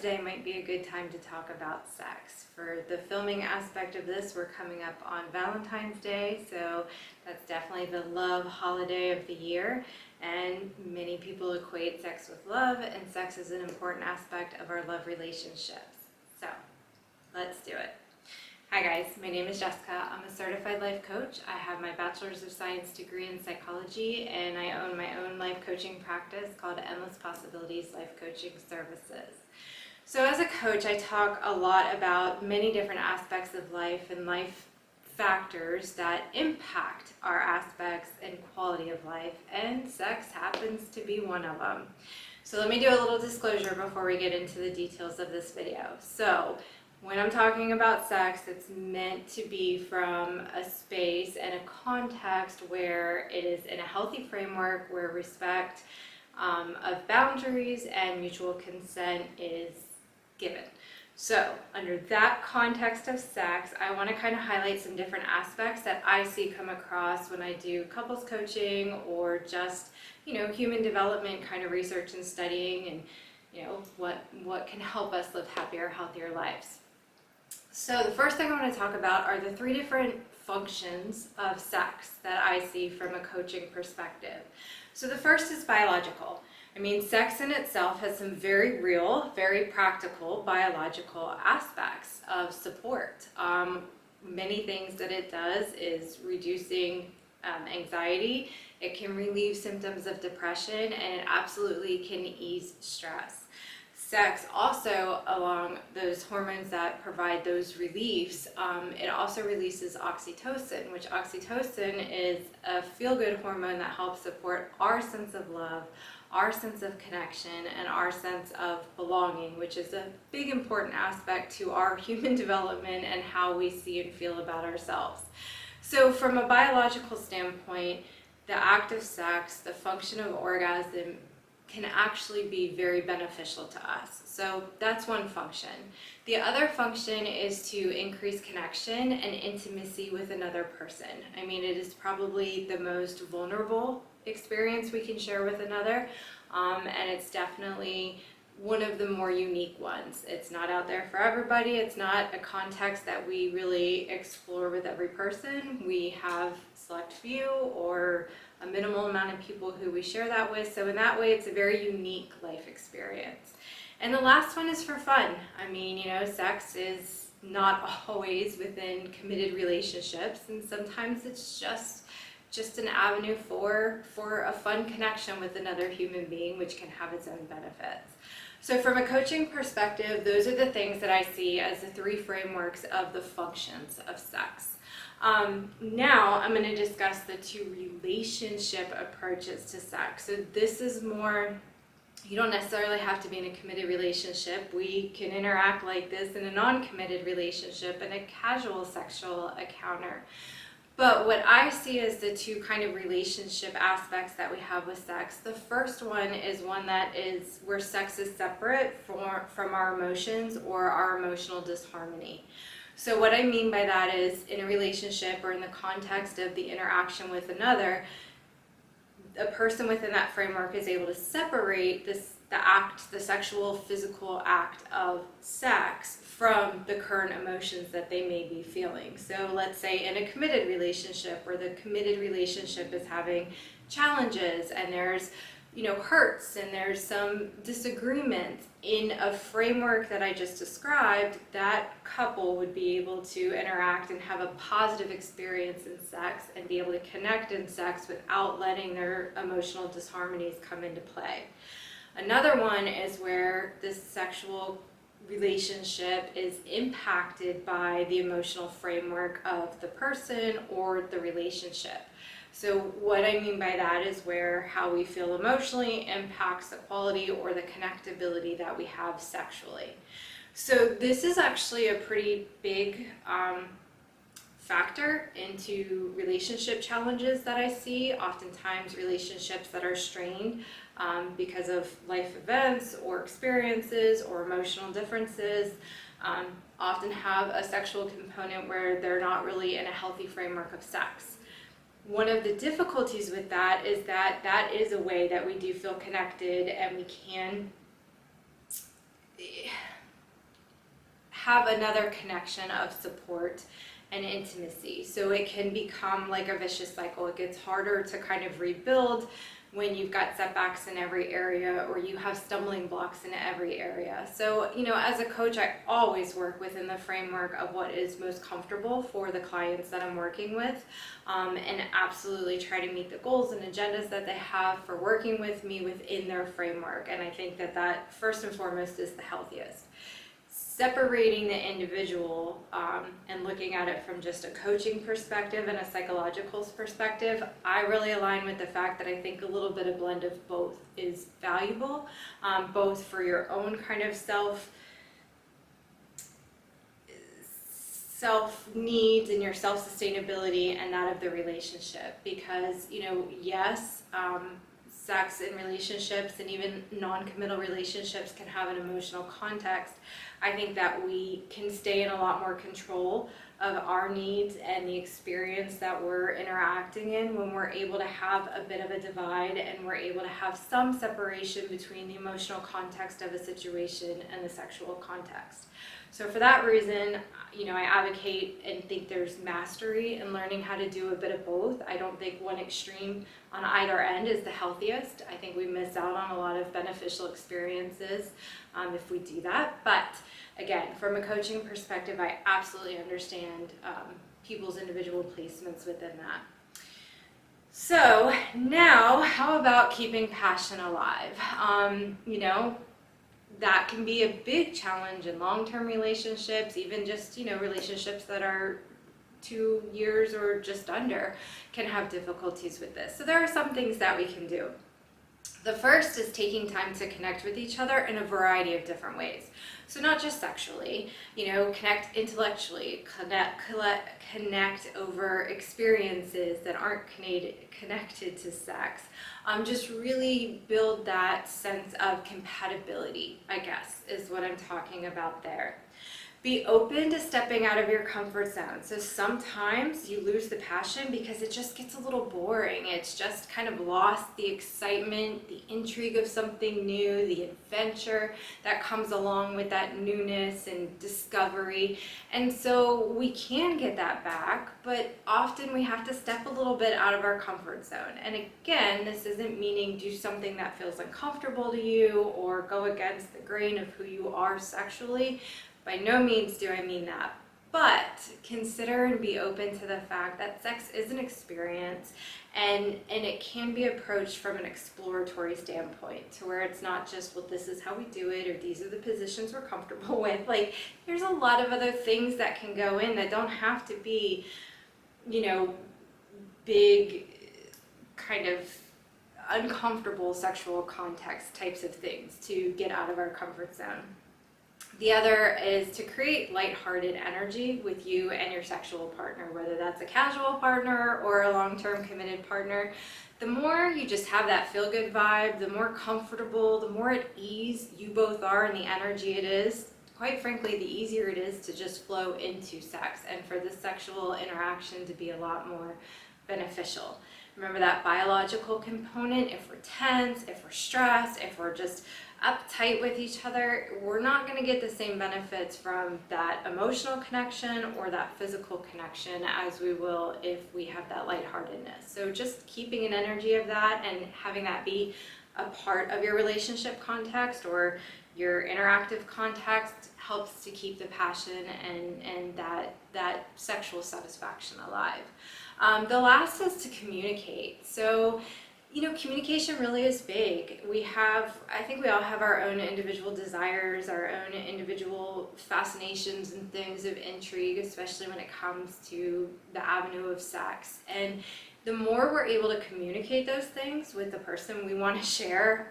Day might be a good time to talk about sex. For the filming aspect of this, we're coming up on Valentine's Day, so that's definitely the love holiday of the year, and many people equate sex with love, and sex is an important aspect of our love relationships. So, let's do it. Hi guys, my name is Jessica. I'm a certified life coach. I have my Bachelor's of Science degree in psychology, and I own my own life coaching practice called Endless Possibilities Life Coaching Services. So as a coach, I talk a lot about many different aspects of life and life factors that impact our aspects and quality of life, and sex happens to be one of them. So let me do a little disclosure before we get into the details of this video. So when I'm talking about sex, it's meant to be from a space and a context where it is in a healthy framework where respect of boundaries and mutual consent is given. So under that context of sex, I want to kind of highlight some different aspects that I see come across when I do couples coaching or just, human development kind of research and studying, and what can help us live happier, healthier lives. So the first thing I want to talk about are the three different functions of sex that I see from a coaching perspective. So the first is biological. Sex in itself has some very real, very practical biological aspects of support. Many things that it does is reducing anxiety. It can relieve symptoms of depression, and it absolutely can ease stress. Sex also, along those hormones that provide those reliefs, it also releases oxytocin, which oxytocin is a feel-good hormone that helps support our sense of love, our sense of connection, and our sense of belonging, which is a big important aspect to our human development and how we see and feel about ourselves. So from a biological standpoint, the act of sex, the function of orgasm, can actually be very beneficial to us. So that's one function. The other function is to increase connection and intimacy with another person. It is probably the most vulnerable experience we can share with another, and it's definitely one of the more unique ones. It's not out there for everybody. It's not a context that we really explore with every person. We have select few or a minimal amount of people who we share that with. So in that way, it's a very unique life experience. And the last one is for fun. Sex is not always within committed relationships, and sometimes it's just an avenue for a fun connection with another human being, which can have its own benefits. So from a coaching perspective, those are the things that I see as the three frameworks of the functions of sex. Now I'm going to discuss the two relationship approaches to sex. So this is more, you don't necessarily have to be in a committed relationship. We can interact like this in a non-committed relationship and a casual sexual encounter. But what I see as the two kind of relationship aspects that we have with sex, the first one is one that is where sex is separate from our emotions or our emotional disharmony. So what I mean by that is, in a relationship or in the context of the interaction with another, a person within that framework is able to separate the sexual, physical act of sex from the current emotions that they may be feeling. So let's say in a committed relationship, where the committed relationship is having challenges and there's hurts and there's some disagreement, in a framework that I just described, that couple would be able to interact and have a positive experience in sex and be able to connect in sex without letting their emotional disharmonies come into play. Another one is where this sexual relationship is impacted by the emotional framework of the person or the relationship. So what I mean by that is where how we feel emotionally impacts the quality or the connectability that we have sexually. So this is actually a pretty big factor into relationship challenges that I see. Oftentimes relationships that are strained because of life events or experiences or emotional differences often have a sexual component where they're not really in a healthy framework of sex. One of the difficulties with that is that that is a way that we do feel connected, and we can have another connection of support and intimacy. So it can become like a vicious cycle. It gets harder to kind of rebuild when you've got setbacks in every area, or you have stumbling blocks in every area. So, as a coach, I always work within the framework of what is most comfortable for the clients that I'm working with, and absolutely try to meet the goals and agendas that they have for working with me within their framework. And I think that first and foremost is the healthiest. Separating the individual and looking at it from just a coaching perspective and a psychological perspective, I really align with the fact that I think a little bit of blend of both is valuable, both for your own kind of self needs and your self-sustainability and that of the relationship. Because, yes, sex in relationships and even non-committal relationships can have an emotional context. I think that we can stay in a lot more control of our needs and the experience that we're interacting in when we're able to have a bit of a divide and we're able to have some separation between the emotional context of a situation and the sexual context. So for that reason, I advocate and think there's mastery in learning how to do a bit of both. I don't think one extreme on either end is the healthiest. I think we miss out on a lot of beneficial experiences if we do that. But again, from a coaching perspective, I absolutely understand people's individual placements within that. So now, how about keeping passion alive? That can be a big challenge in long-term relationships, even just, relationships that are 2 years or just under can have difficulties with this. So there are some things that we can do. The first is taking time to connect with each other in a variety of different ways. So not just sexually, connect intellectually, connect over experiences that aren't connected to sex. Just really build that sense of compatibility, I guess, is what I'm talking about there. Be open to stepping out of your comfort zone. So sometimes you lose the passion because it just gets a little boring. It's just kind of lost the excitement, the intrigue of something new, the adventure that comes along with that newness and discovery. And so we can get that back, but often we have to step a little bit out of our comfort zone. And again, this isn't meaning do something that feels uncomfortable to you or go against the grain of who you are sexually. By no means do I mean that, but consider and be open to the fact that sex is an experience and it can be approached from an exploratory standpoint, to where it's not just, well, this is how we do it, or these are the positions we're comfortable with. Like, there's a lot of other things that can go in that don't have to be, big kind of uncomfortable sexual context types of things to get out of our comfort zone. The other is to create lighthearted energy with you and your sexual partner, whether that's a casual partner or a long-term committed partner. The more you just have that feel-good vibe, the more comfortable, the more at ease you both are in the energy it is, quite frankly, the easier it is to just flow into sex and for the sexual interaction to be a lot more beneficial. Remember that biological component. If we're tense, if we're stressed, if we're just uptight with each other, we're not going to get the same benefits from that emotional connection or that physical connection as we will if we have that lightheartedness. So just keeping an energy of that and having that be a part of your relationship context or your interactive context helps to keep the passion and that sexual satisfaction alive. The last is to communicate. So communication really is big. I think we all have our own individual desires, our own individual fascinations and things of intrigue, especially when it comes to the avenue of sex. And the more we're able to communicate those things with the person we want to share,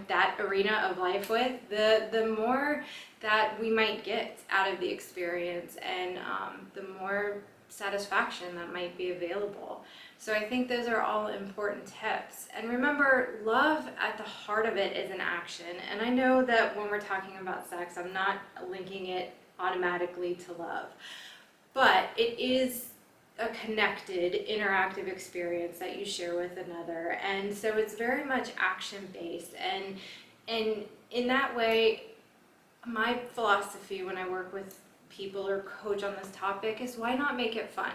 that arena of life with, the more that we might get out of the experience and the more satisfaction that might be available. So I think those are all important tips. And remember, love at the heart of it is an action. And I know that when we're talking about sex, I'm not linking it automatically to love, but it is a connected, interactive experience that you share with another. And so it's very much action-based. And in that way, my philosophy when I work with people or coach on this topic is, why not make it fun?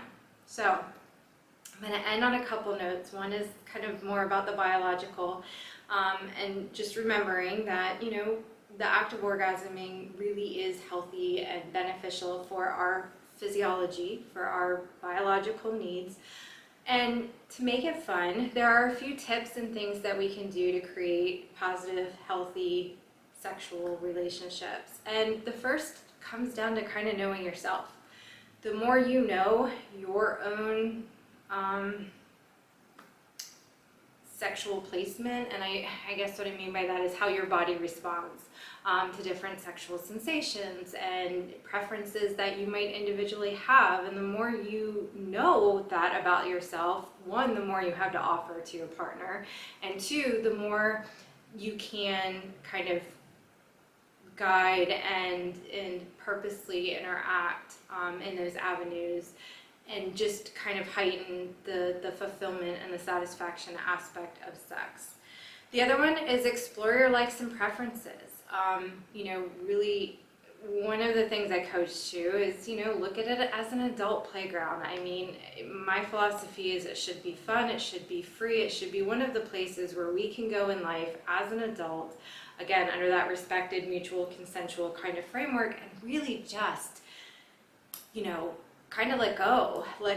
So I'm going to end on a couple notes. One is kind of more about the biological, and just remembering that, the act of orgasming really is healthy and beneficial for our physiology, for our biological needs. And to make it fun, there are a few tips and things that we can do to create positive, healthy sexual relationships. And the first comes down to kind of knowing yourself. The more you know your own sexual placement, and I guess what I mean by that is how your body responds to different sexual sensations and preferences that you might individually have. And the more you know that about yourself, one, the more you have to offer to your partner, and two, the more you can kind of guide and purposely interact in those avenues, and just kind of heighten the fulfillment and the satisfaction aspect of sex. The other one is explore your likes and preferences. Really, one of the things I coach to is, look at it as an adult playground. I mean, my philosophy is it should be fun, it should be free, it should be one of the places where we can go in life as an adult, again, under that respected, mutual, consensual kind of framework, and really just, kind of let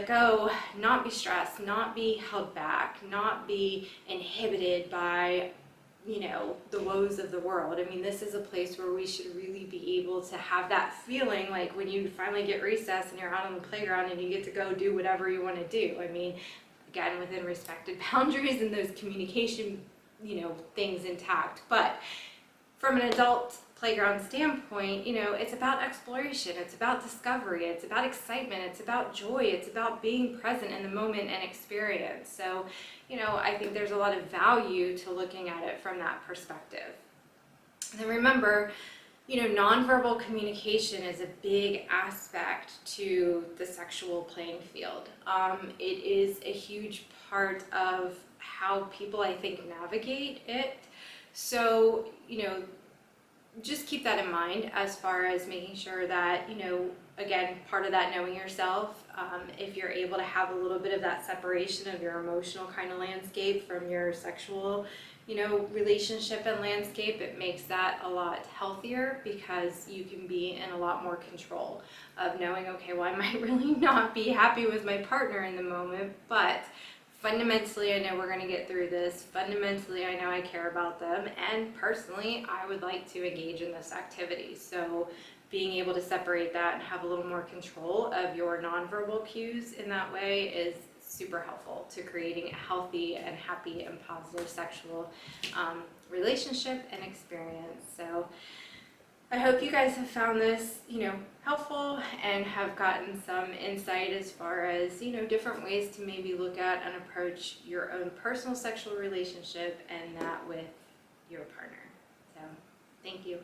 go, not be stressed, not be held back, not be inhibited by, the woes of the world. I mean, this is a place where we should really be able to have that feeling like when you finally get recess and you're out on the playground and you get to go do whatever you want to do. I mean, again, within respected boundaries and those communication, things intact. But from an adult playground standpoint, it's about exploration, it's about discovery, it's about excitement, it's about joy, it's about being present in the moment and experience. So, I think there's a lot of value to looking at it from that perspective. And then remember, nonverbal communication is a big aspect to the sexual playing field. It is a huge part of how people, I think, navigate it. So, just keep that in mind as far as making sure that, again, part of that knowing yourself, if you're able to have a little bit of that separation of your emotional kind of landscape from your sexual, relationship and landscape, it makes that a lot healthier, because you can be in a lot more control of knowing, okay, well, I might really not be happy with my partner in the moment, but fundamentally, I know we're going to get through this. Fundamentally, I know I care about them. And personally, I would like to engage in this activity. So being able to separate that and have a little more control of your nonverbal cues in that way is super helpful to creating a healthy and happy and positive sexual relationship and experience. So I hope you guys have found this, helpful, and have gotten some insight as far as, different ways to maybe look at and approach your own personal sexual relationship and that with your partner. So, thank you.